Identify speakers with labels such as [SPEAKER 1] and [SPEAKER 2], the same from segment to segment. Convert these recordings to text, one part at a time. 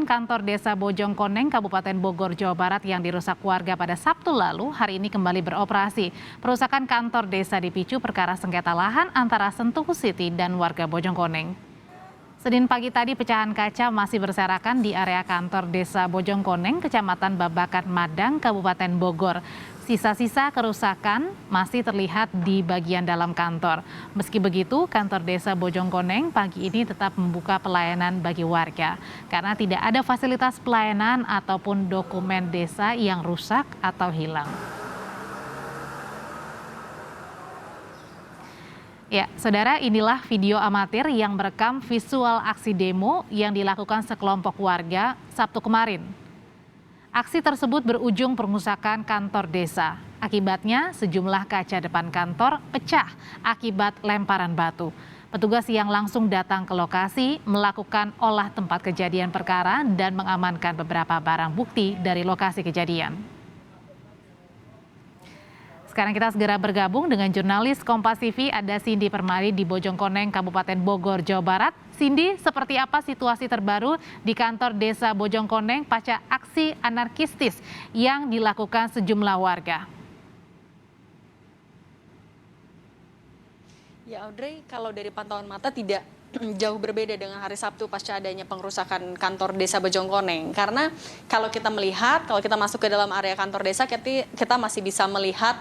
[SPEAKER 1] kantor Desa Bojongkoneng, Kabupaten Bogor, Jawa Barat yang dirusak warga pada Sabtu lalu, hari ini kembali beroperasi. Perusakan kantor desa dipicu perkara sengketa lahan antara Sentuh City dan warga Bojongkoneng. Senin pagi tadi pecahan kaca masih berserakan di area kantor Desa Bojongkoneng, Kecamatan Babakan Madang, Kabupaten Bogor. Sisa-sisa kerusakan masih terlihat di bagian dalam kantor. Meski begitu, kantor Desa Bojongkoneng pagi ini tetap membuka pelayanan bagi warga karena tidak ada fasilitas pelayanan ataupun dokumen desa yang rusak atau hilang. Ya, saudara, inilah video amatir yang merekam visual aksi demo yang dilakukan sekelompok warga Sabtu kemarin. Aksi tersebut berujung perusakan kantor desa. Akibatnya sejumlah kaca depan kantor pecah akibat lemparan batu. Petugas yang langsung datang ke lokasi melakukan olah tempat kejadian perkara dan mengamankan beberapa barang bukti dari lokasi kejadian. Sekarang kita segera bergabung dengan jurnalis Kompas TV, ada Cindy Permadi di Bojongkoneng, Kabupaten Bogor, Jawa Barat. Cindy, seperti apa situasi terbaru di kantor Desa Bojongkoneng pasca aksi anarkistis yang dilakukan sejumlah warga?
[SPEAKER 2] Ya Audrey, kalau dari pantauan mata tidak jauh berbeda dengan hari Sabtu pasca adanya pengerusakan kantor Desa Bojongkoneng. Karena kalau kita masuk ke dalam area kantor desa, kita masih bisa melihat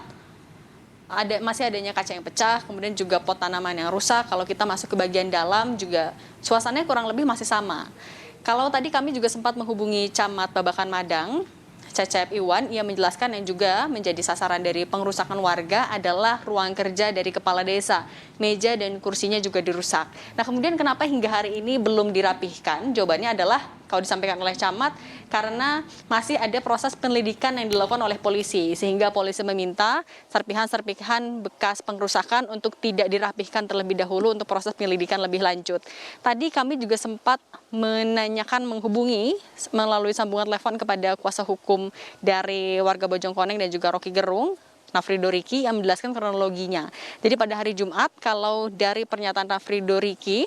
[SPEAKER 2] masih adanya kaca yang pecah, kemudian juga pot tanaman yang rusak. Kalau kita masuk ke bagian dalam juga suasananya kurang lebih masih sama. Kalau tadi kami juga sempat menghubungi Camat Babakan Madang, Cecep Iwan, ia menjelaskan yang juga menjadi sasaran dari pengerusakan warga adalah ruang kerja dari kepala desa. Meja dan kursinya juga dirusak. Nah, kemudian kenapa hingga hari ini belum dirapihkan? Jawabannya adalah kalau disampaikan oleh Camat, karena masih ada proses penyelidikan yang dilakukan oleh polisi, sehingga polisi meminta serpihan-serpihan bekas pengerusakan untuk tidak dirapihkan terlebih dahulu untuk proses penyelidikan lebih lanjut. Tadi kami juga sempat menghubungi melalui sambungan telepon kepada kuasa hukum dari warga Bojongkoneng dan juga Rocky Gerung, Nafrido Riki, yang menjelaskan kronologinya. Jadi pada hari Jumat, kalau dari pernyataan Nafrido Riki,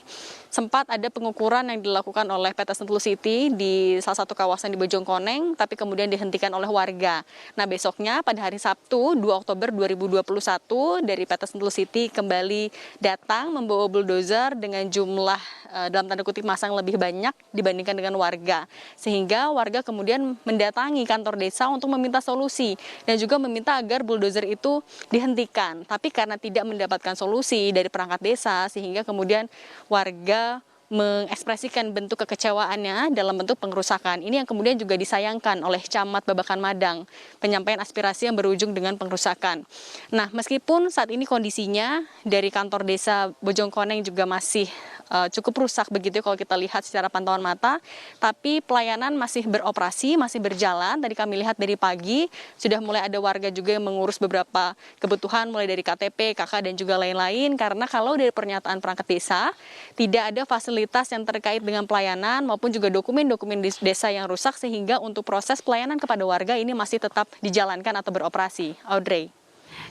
[SPEAKER 2] sempat ada pengukuran yang dilakukan oleh PT Sentul City di salah satu kawasan di Bojongkoneng, tapi kemudian dihentikan oleh warga. Nah, besoknya pada hari Sabtu 2 Oktober 2021 dari PT Sentul City kembali datang membawa bulldozer dengan jumlah dalam tanda kutip masang lebih banyak dibandingkan dengan warga. Sehingga warga kemudian mendatangi kantor desa untuk meminta solusi dan juga meminta agar bulldozer itu dihentikan. Tapi karena tidak mendapatkan solusi dari perangkat desa, sehingga kemudian warga mengekspresikan bentuk kekecewaannya dalam bentuk pengerusakan. Ini yang kemudian juga disayangkan oleh Camat Babakan Madang, penyampaian aspirasi yang berujung dengan pengerusakan. Nah, meskipun saat ini kondisinya dari kantor desa Bojongkoneng juga masih cukup rusak begitu kalau kita lihat secara pantauan mata, tapi pelayanan masih beroperasi, masih berjalan. Tadi kami lihat dari pagi sudah mulai ada warga juga yang mengurus beberapa kebutuhan mulai dari KTP, KK dan juga lain-lain, karena kalau dari pernyataan perangkat desa tidak ada fasilitas yang terkait dengan pelayanan maupun juga dokumen-dokumen desa yang rusak, sehingga untuk proses pelayanan kepada warga ini masih tetap dijalankan atau beroperasi. Audrey.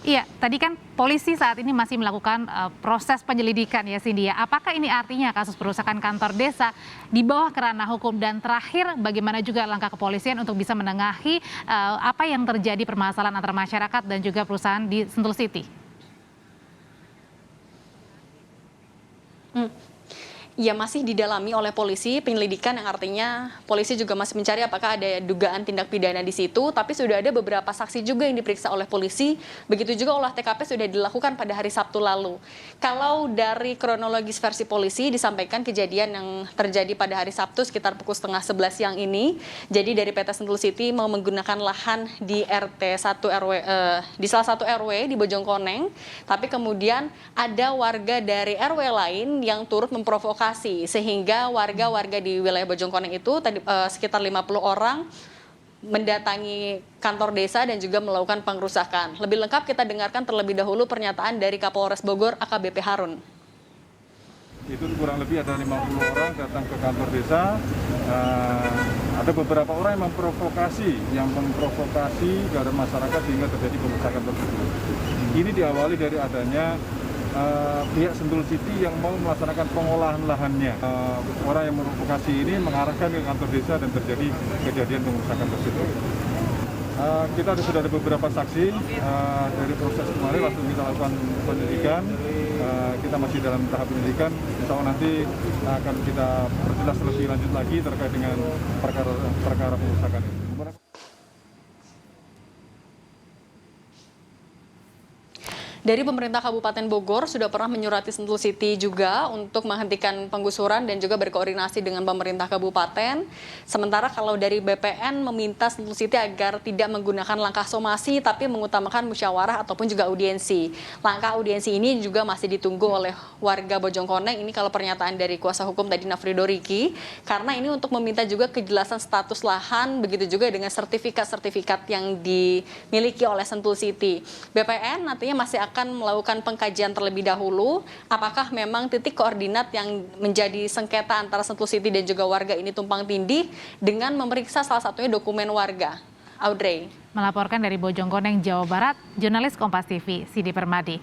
[SPEAKER 1] Iya, tadi kan polisi saat ini masih melakukan proses penyelidikan ya Cindy. Apakah ini artinya kasus perusakan kantor desa di bawah kerana hukum? Dan terakhir, bagaimana juga langkah kepolisian untuk bisa menengahi apa yang terjadi permasalahan antara masyarakat dan juga perusahaan di Sentul City?
[SPEAKER 2] Ya, masih didalami oleh polisi penyelidikan, yang artinya polisi juga masih mencari apakah ada dugaan tindak pidana di situ, tapi sudah ada beberapa saksi juga yang diperiksa oleh polisi, begitu juga olah TKP sudah dilakukan pada hari Sabtu lalu. Kalau dari kronologis versi polisi disampaikan kejadian yang terjadi pada hari Sabtu sekitar pukul 10:30 siang ini, jadi dari PT Sentul City mau menggunakan lahan di RT 1 RW, di salah satu RW di Bojongkoneng, tapi kemudian ada warga dari RW lain yang turut memprovokasi, sehingga warga-warga di wilayah Bojongkoneng itu tadi sekitar 50 orang mendatangi kantor desa dan juga melakukan pengerusakan. Lebih lengkap kita dengarkan terlebih dahulu pernyataan dari Kapolres Bogor AKBP Harun.
[SPEAKER 3] Itu kurang lebih ada 50 orang datang ke kantor desa. Ada beberapa orang yang memprovokasi kepada masyarakat sehingga terjadi pengerusakan tersebut. Ini diawali dari adanya pihak Sentul City yang mau melaksanakan pengolahan lahannya. Orang yang memprovokasi ini mengarahkan ke kantor desa dan terjadi kejadian pengerusakan tersebut. Kita sudah ada beberapa saksi dari proses kemarin waktu kita lakukan penyelidikan. Kita masih dalam tahap penyelidikan. Insya Allah nanti akan kita perjelas lebih lanjut lagi terkait dengan perkara pengerusakan ini.
[SPEAKER 2] Dari pemerintah Kabupaten Bogor sudah pernah menyurati Sentul City juga untuk menghentikan penggusuran dan juga berkoordinasi dengan pemerintah kabupaten. Sementara kalau dari BPN meminta Sentul City agar tidak menggunakan langkah somasi tapi mengutamakan musyawarah ataupun juga audiensi. Langkah audiensi ini juga masih ditunggu oleh warga Bojongkoneng. Ini kalau pernyataan dari kuasa hukum tadi Nafrido Riki, karena ini untuk meminta juga kejelasan status lahan, begitu juga dengan sertifikat-sertifikat yang dimiliki oleh Sentul City. BPN nantinya masih akan melakukan pengkajian terlebih dahulu apakah memang titik koordinat yang menjadi sengketa antara Sentul City dan juga warga ini tumpang tindih dengan memeriksa salah satunya dokumen warga. Audrey.
[SPEAKER 1] Melaporkan dari Bojongkoneng, Jawa Barat, jurnalis Kompas TV, Sidi Permadi.